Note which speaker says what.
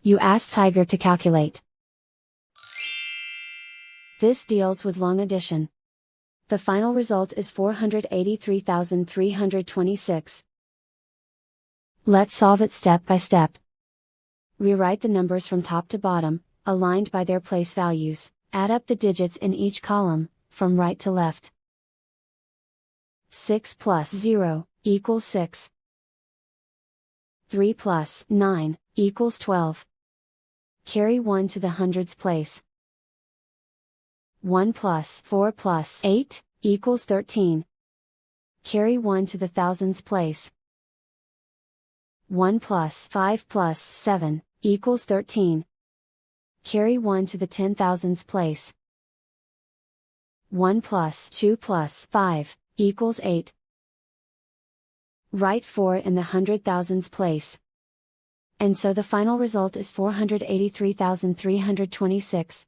Speaker 1: You ask Tiger to calculate. This deals with long addition. The final result is 483,326. Let's solve it step by step. Rewrite the numbers from top to bottom, aligned by their place values. Add up the digits in each column, from right to left. 6 plus 0 equals 6. 3 plus 9 equals 12. Carry 1 to the hundreds place. 1 plus 4 plus 8 equals 13. Carry 1 to the thousands place. 1 plus 5 plus 7 equals 13. Carry 1 to the 10,000s place. 1 plus 2 plus 5 equals 8. Write 4 in the 100,000s place. And so the final result is 483,326.